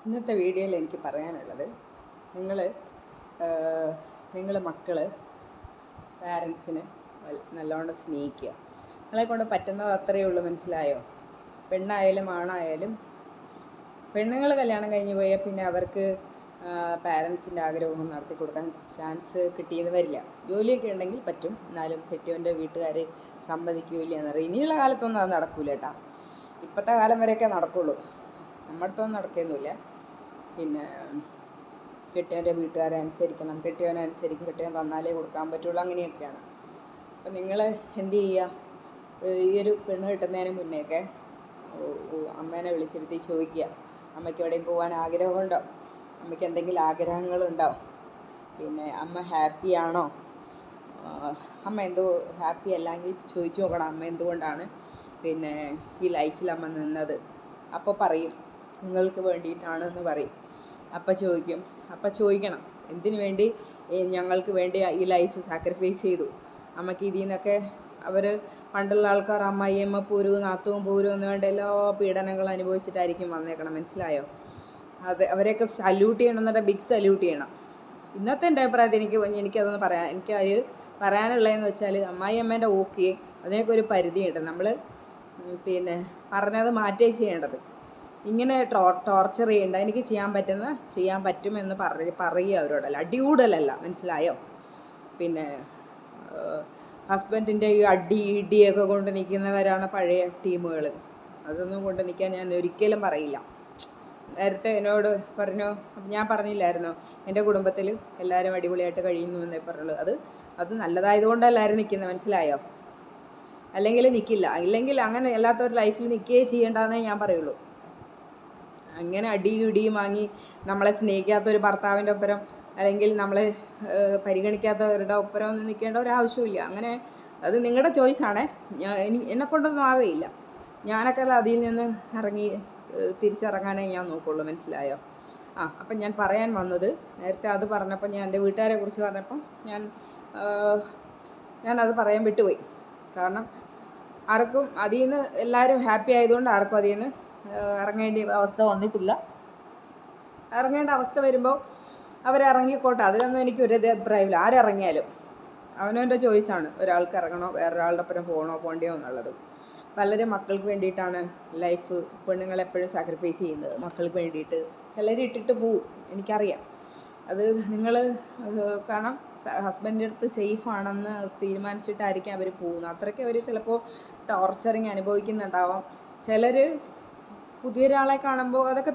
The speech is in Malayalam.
ഇന്നത്തെ വീഡിയോയിൽ എനിക്ക് പറയാനുള്ളത് നിങ്ങൾ മക്കൾ പാരൻസിനെ നല്ലോണം സ്നേഹിക്കുക. നിങ്ങളെ കൊണ്ട് പറ്റുന്നത് അത്രയേ ഉള്ളൂ, മനസ്സിലായോ? പെണ്ണായാലും ആണായാലും പെണ്ണുങ്ങൾ കല്യാണം കഴിഞ്ഞ് പോയാൽ പിന്നെ അവർക്ക് പാരൻസിൻ്റെ ആഗ്രഹമൊന്നും നടത്തി കൊടുക്കാൻ ചാൻസ് കിട്ടിയെന്ന് വരില്ല. ജോലിയൊക്കെ ഉണ്ടെങ്കിൽ പറ്റും, എന്നാലും കെട്ടിയവൻ്റെ വീട്ടുകാർ സമ്മതിക്കില്ല എന്നറിയാം. ഇനിയുള്ള കാലത്തൊന്നും അത് നടക്കൂല കേട്ടോ. ഇപ്പോഴത്തെ കാലം വരെയൊക്കെ നടക്കുള്ളൂ, നമ്മുടെ അടുത്തൊന്നും നടക്കുകയൊന്നുമില്ല. പിന്നെ കെട്ടിയവൻ്റെ വീട്ടുകാരെ അനുസരിക്കണം, കെട്ടിയവനനുസരിക്കും, കെട്ടിയവൻ തന്നാലേ കൊടുക്കാൻ പറ്റുള്ളൂ, അങ്ങനെയൊക്കെയാണ്. അപ്പം നിങ്ങൾ എന്ത് ചെയ്യുക, ഈ ഒരു പെണ്ണ് കിട്ടുന്നതിന് മുന്നേയൊക്കെ അമ്മേനെ വിളിച്ചിരുത്തി ചോദിക്കുക, അമ്മയ്ക്ക് എവിടെയും പോകാൻ ആഗ്രഹമുണ്ടോ, അമ്മയ്ക്ക് എന്തെങ്കിലും ആഗ്രഹങ്ങളുണ്ടോ, പിന്നെ അമ്മ ഹാപ്പിയാണോ, അമ്മ എന്തോ ഹാപ്പി അല്ലെങ്കിൽ ചോദിച്ചു നോക്കണം, അമ്മ എന്തുകൊണ്ടാണ് പിന്നെ ഈ ലൈഫിൽ അമ്മ നിന്നത്. അപ്പോൾ പറയും നിങ്ങൾക്ക് വേണ്ടിയിട്ടാണെന്ന് പറയും. അപ്പം ചോദിക്കണം എന്തിനു വേണ്ടി ഞങ്ങൾക്ക് വേണ്ടി ഈ ലൈഫ് സാക്രിഫൈസ് ചെയ്തു. അമ്മയ്ക്ക് ഇതിൽ നിന്നൊക്കെ അവർ പണ്ടുള്ള ആൾക്കാർ അമ്മായിയമ്മ പോരൂ, നാത്തവും പോരൂ എന്ന് വേണ്ട എല്ലാ പീഡനങ്ങളും അനുഭവിച്ചിട്ടായിരിക്കും വന്നേക്കണം, മനസ്സിലായോ? അത് അവരെയൊക്കെ സല്യൂട്ട് ചെയ്യണം, എന്നിട്ട് ബിഗ് സല്യൂട്ട് ചെയ്യണം. ഇന്നത്തെ എൻ്റെ അഭിപ്രായത്തിൽ എനിക്കതൊന്ന് എനിക്ക് അതിൽ പറയാനുള്ളതെന്ന് വെച്ചാൽ, അമ്മായിയമ്മേൻ്റെ ഓക്കെ, അതിനൊക്കെ ഒരു പരിധിയുണ്ട്. നമ്മൾ പിന്നെ പറഞ്ഞത് മാറ്റുകയും ചെയ്യേണ്ടത്. ഇങ്ങനെ ടോർച്ചർ ചെയ്യേണ്ട, എനിക്ക് ചെയ്യാൻ പറ്റുമെന്ന് പറയുക അവരോടല്ല, അടികൂടലല്ല, മനസ്സിലായോ? പിന്നെ ഹസ്ബൻഡിൻ്റെ ഈ ഇടിയൊക്കെ കൊണ്ട് നിൽക്കുന്നവരാണ് പഴയ ടീമുകൾ. അതൊന്നും കൊണ്ട് നിൽക്കാൻ ഞാൻ ഒരിക്കലും പറയില്ല. നേരത്തെ എന്നോട് ഞാൻ പറഞ്ഞില്ലായിരുന്നോ, എൻ്റെ കുടുംബത്തിൽ എല്ലാവരും അടിപൊളിയായിട്ട് കഴിയുന്നു എന്നേ പറയുള്ളൂ. അത് നല്ലതായതുകൊണ്ടല്ലായിരുന്നു നിൽക്കുന്നത്, മനസ്സിലായോ? അല്ലെങ്കിൽ നിൽക്കില്ല. ഇല്ലെങ്കിൽ അങ്ങനെ അല്ലാത്തൊരു ലൈഫിൽ നിൽക്കുകയേ ചെയ്യേണ്ടതെന്നേ ഞാൻ പറയുള്ളൂ. അങ്ങനെ ഇടിയും വാങ്ങി നമ്മളെ സ്നേഹിക്കാത്തൊരു ഭർത്താവിൻ്റെ ഒപ്പരം, അല്ലെങ്കിൽ നമ്മളെ പരിഗണിക്കാത്തവരുടെ ഒപ്പരം ഒന്നും നിൽക്കേണ്ട ഒരാവശ്യമില്ല. അങ്ങനെ അത് നിങ്ങളുടെ ചോയ്സാണേ. എന്നെക്കൊണ്ടൊന്നും ആവുകയില്ല. ഞാനൊക്കെ അതിൽ നിന്ന് തിരിച്ചിറങ്ങാനേ ഞാൻ നോക്കുള്ളൂ, മനസ്സിലായോ? അപ്പം ഞാൻ പറയാൻ വന്നത്, നേരത്തെ അത് പറഞ്ഞപ്പോൾ ഞാൻ എൻ്റെ വീട്ടുകാരെ കുറിച്ച് പറഞ്ഞപ്പം ഞാനത് പറയാൻ വിട്ടുപോയി. കാരണം ആർക്കും അതിൽ നിന്ന് എല്ലാവരും ഹാപ്പി ആയതുകൊണ്ട് ആർക്കും അതിൽ നിന്ന് ഇറങ്ങേണ്ട അവസ്ഥ വന്നിട്ടില്ല. ഇറങ്ങേണ്ട അവസ്ഥ വരുമ്പോൾ അവരിറങ്ങിക്കോട്ടെ, അതിലൊന്നും എനിക്കൊരു അഭിപ്രായമില്ല. ആരിറങ്ങിയാലും അവനവൻ്റെ ചോയ്സാണ്, ഒരാൾക്ക് ഇറങ്ങണോ വേറൊരാളുടെ ഒപ്പം പോകണോ പോകണ്ടയോ എന്നുള്ളത്. പലരും മക്കൾക്ക് വേണ്ടിയിട്ടാണ് ലൈഫ് പെണ്ണുങ്ങളെപ്പോഴും സാക്രിഫൈസ് ചെയ്യുന്നത്, മക്കൾക്ക് വേണ്ടിയിട്ട്. ചിലർ ഇട്ടിട്ട് പോവും, എനിക്കറിയാം. അത് നിങ്ങൾ കാരണം ഹസ്ബൻഡിൻ്റെ അടുത്ത് സേഫാണെന്ന് തീരുമാനിച്ചിട്ടായിരിക്കും അവർ പോകുന്നത്. അത്രയ്ക്ക് അവർ ചിലപ്പോൾ ടോർച്ചറിങ് അനുഭവിക്കുന്നുണ്ടാവാം. ചിലർ പുതിയൊരാളെ കാണുമ്പോൾ അതൊക്കെ